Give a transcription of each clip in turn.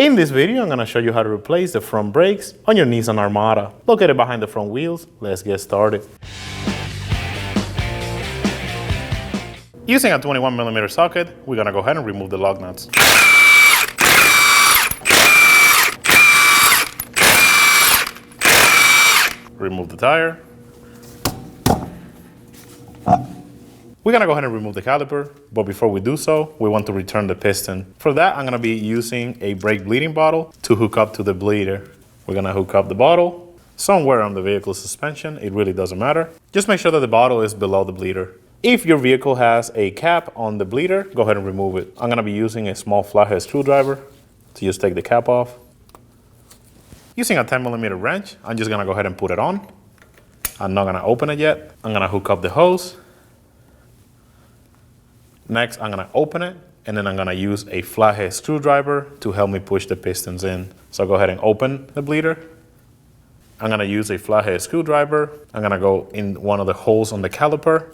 In this video, I'm going to show you how to replace the front brakes on your Nissan Armada. Located behind the front wheels, let's get started. Using a 21mm socket, we're going to go ahead and remove the lug nuts. Remove the tire. We're gonna go ahead and remove the caliper, but before we do so, we want to return the piston. For that, I'm gonna be using a brake bleeding bottle to hook up to the bleeder. We're gonna hook up the bottle somewhere on the vehicle suspension. It really doesn't matter. Just make sure that the bottle is below the bleeder. If your vehicle has a cap on the bleeder, go ahead and remove it. I'm gonna be using a small flathead screwdriver to just take the cap off. Using a 10mm wrench, I'm just gonna go ahead and put it on. I'm not gonna open it yet. I'm gonna hook up the hose. Next, I'm gonna open it, and then I'm gonna use a flathead screwdriver to help me push the pistons in. So go ahead and open the bleeder. I'm gonna use a flathead screwdriver. I'm gonna go in one of the holes on the caliper.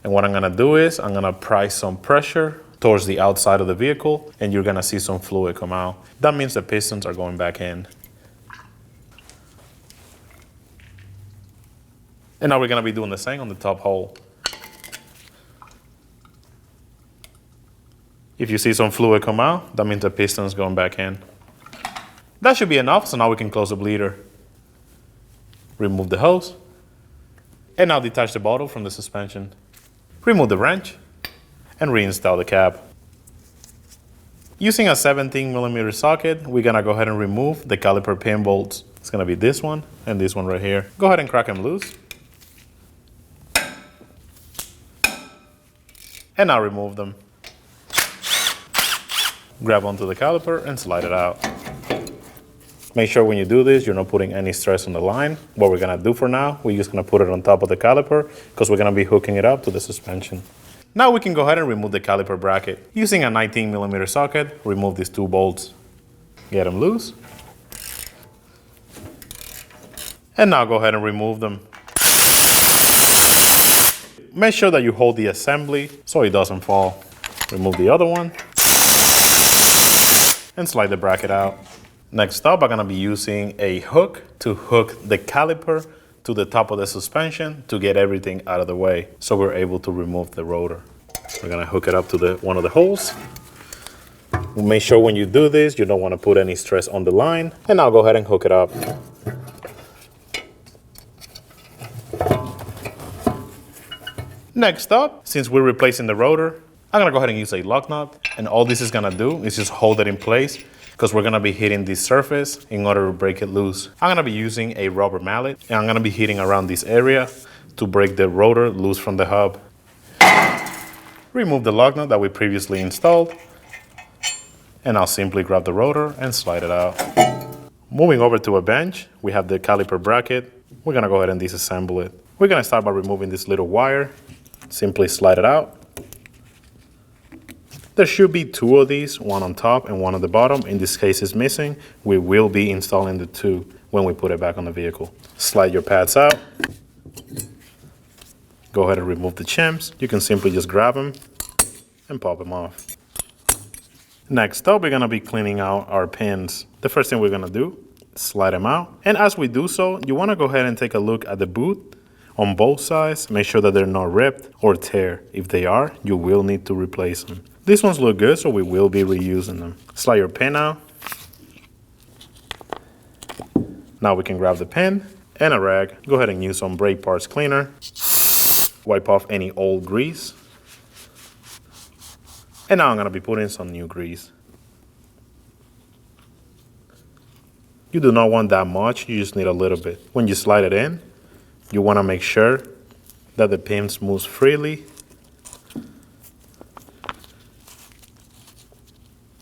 And what I'm gonna do is, I'm gonna apply some pressure towards the outside of the vehicle, and you're gonna see some fluid come out. That means the pistons are going back in. And now we're gonna be doing the same on the top hole. If you see some fluid come out, that means the piston's going back in. That should be enough, so now we can close the bleeder. Remove the hose. And now detach the bottle from the suspension. Remove the wrench and reinstall the cap. Using a 17mm socket, we're gonna go ahead and remove the caliper pin bolts. It's gonna be this one and this one right here. Go ahead and crack them loose. And now remove them. Grab onto the caliper and slide it out. Make sure when you do this, you're not putting any stress on the line. What we're gonna do for now, we're just gonna put it on top of the caliper because we're gonna be hooking it up to the suspension. Now we can go ahead and remove the caliper bracket. Using a 19mm socket, remove these two bolts. Get them loose. And now go ahead and remove them. Make sure that you hold the assembly so it doesn't fall. Remove the other one. And slide the bracket out. Next up, I'm gonna be using a hook to hook the caliper to the top of the suspension to get everything out of the way so we're able to remove the rotor. We're gonna hook it up to one of the holes. Make sure when you do this, you don't wanna put any stress on the line. And now go ahead and hook it up. Next up, since we're replacing the rotor, I'm gonna go ahead and use a lock nut, and all this is gonna do is just hold it in place because we're gonna be hitting this surface in order to break it loose. I'm gonna be using a rubber mallet, and I'm gonna be hitting around this area to break the rotor loose from the hub. Remove the lock nut that we previously installed, and I'll simply grab the rotor and slide it out. Moving over to a bench, we have the caliper bracket. We're gonna go ahead and disassemble it. We're gonna start by removing this little wire. Simply slide it out. There should be two of these, one on top and one on the bottom. In this case, it's missing. We will be installing the two when we put it back on the vehicle. Slide your pads out. Go ahead and remove the chims. You can simply just grab them and pop them off. Next up, we're gonna be cleaning out our pins. The first thing we're gonna do, slide them out. And as we do so, you wanna go ahead and take a look at the boot on both sides. Make sure that they're not ripped or tear. If they are, you will need to replace them. These ones look good, so we will be reusing them. Slide your pin out. Now we can grab the pin and a rag. Go ahead and use some brake parts cleaner. Wipe off any old grease. And now I'm gonna be putting some new grease. You do not want that much, you just need a little bit. When you slide it in, you wanna make sure that the pins moves freely.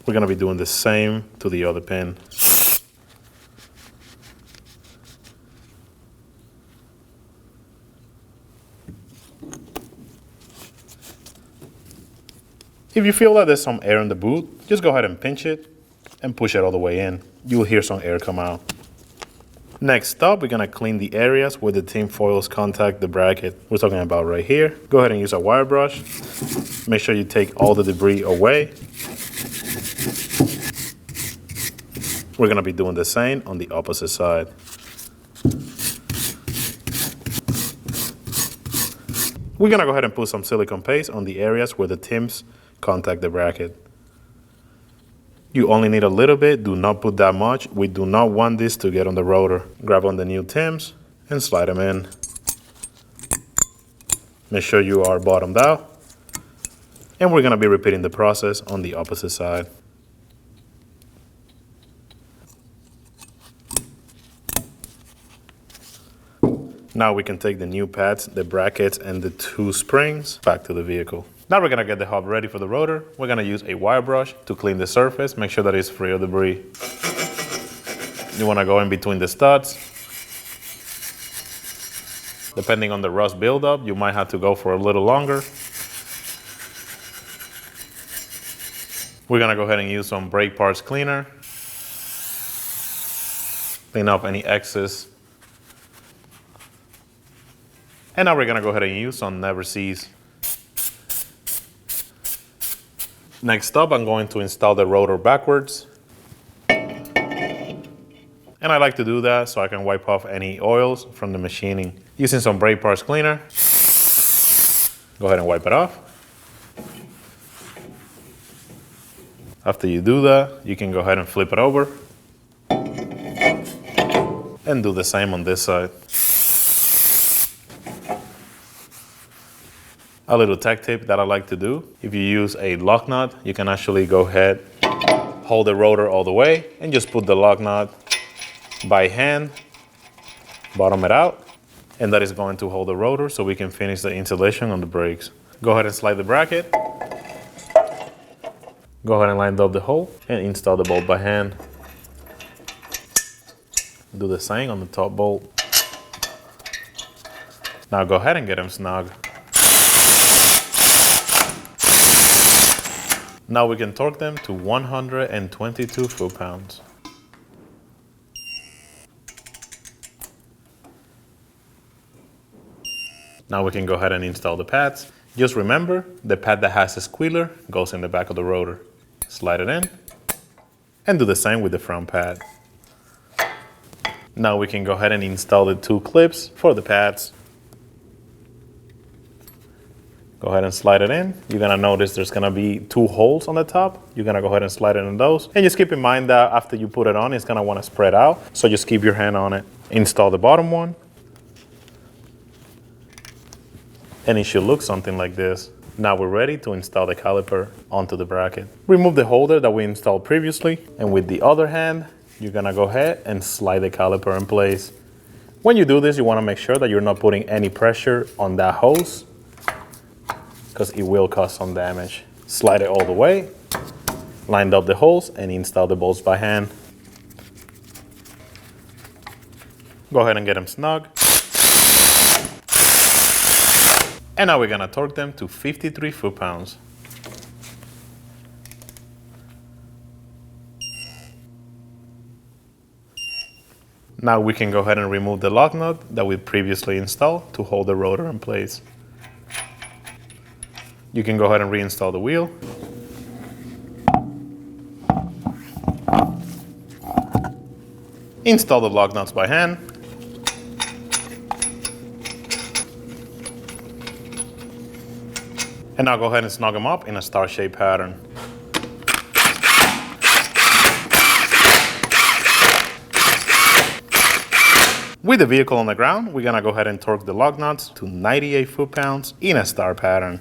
We're gonna be doing the same to the other pin. If you feel that there's some air in the boot, just go ahead and pinch it and push it all the way in. You'll hear some air come out. Next up, we're gonna clean the areas where the tin foils contact the bracket. We're talking about right here. Go ahead and use a wire brush. Make sure you take all the debris away. We're gonna be doing the same on the opposite side. We're gonna go ahead and put some silicone paste on the areas where the Tims contact the bracket. You only need a little bit, do not put that much. We do not want this to get on the rotor. Grab on the new Tims and slide them in. Make sure you are bottomed out. And we're gonna be repeating the process on the opposite side. Now we can take the new pads, the brackets, and the 2 springs back to the vehicle. Now we're gonna get the hub ready for the rotor. We're gonna use a wire brush to clean the surface, make sure that it's free of debris. You wanna go in between the studs. Depending on the rust buildup, you might have to go for a little longer. We're gonna go ahead and use some brake parts cleaner. Clean up any excess. And now we're gonna go ahead and use some Never Sees. Next up, I'm going to install the rotor backwards. And I like to do that so I can wipe off any oils from the machining. Using some brake parts cleaner. Go ahead and wipe it off. After you do that, you can go ahead and flip it over. And do the same on this side. A little tech tip that I like to do, if you use a lock nut, you can actually go ahead, hold the rotor all the way, and just put the lock nut by hand, bottom it out, and that is going to hold the rotor so we can finish the installation on the brakes. Go ahead and slide the bracket. Go ahead and line up the hole and install the bolt by hand. Do the same on the top bolt. Now go ahead and get them snug. Now we can torque them to 122 foot-pounds. Now we can go ahead and install the pads. Just remember, the pad that has a squealer goes in the back of the rotor. Slide it in, and do the same with the front pad. Now we can go ahead and install the 2 clips for the pads. Go ahead and slide it in. You're gonna notice there's gonna be 2 holes on the top. You're gonna go ahead and slide it in those. And just keep in mind that after you put it on, it's gonna wanna spread out. So just keep your hand on it. Install the bottom one. And it should look something like this. Now we're ready to install the caliper onto the bracket. Remove the holder that we installed previously. And with the other hand, you're gonna go ahead and slide the caliper in place. When you do this, you wanna make sure that you're not putting any pressure on that hose, because it will cause some damage. Slide it all the way, lined up the holes, and install the bolts by hand. Go ahead and get them snug. And now we're gonna torque them to 53 foot-pounds. Now we can go ahead and remove the lock nut that we previously installed to hold the rotor in place. You can go ahead and reinstall the wheel. Install the lock nuts by hand. And now go ahead and snug them up in a star-shaped pattern. With the vehicle on the ground, we're gonna go ahead and torque the lug nuts to 98 foot-pounds in a star pattern.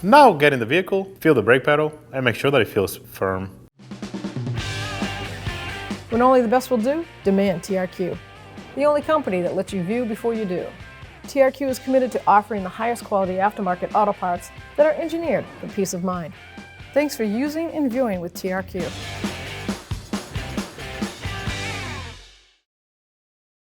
Now get in the vehicle, feel the brake pedal, and make sure that it feels firm. When only the best will do, demand TRQ. The only company that lets you view before you do. TRQ is committed to offering the highest quality aftermarket auto parts that are engineered for peace of mind. Thanks for using and viewing with TRQ.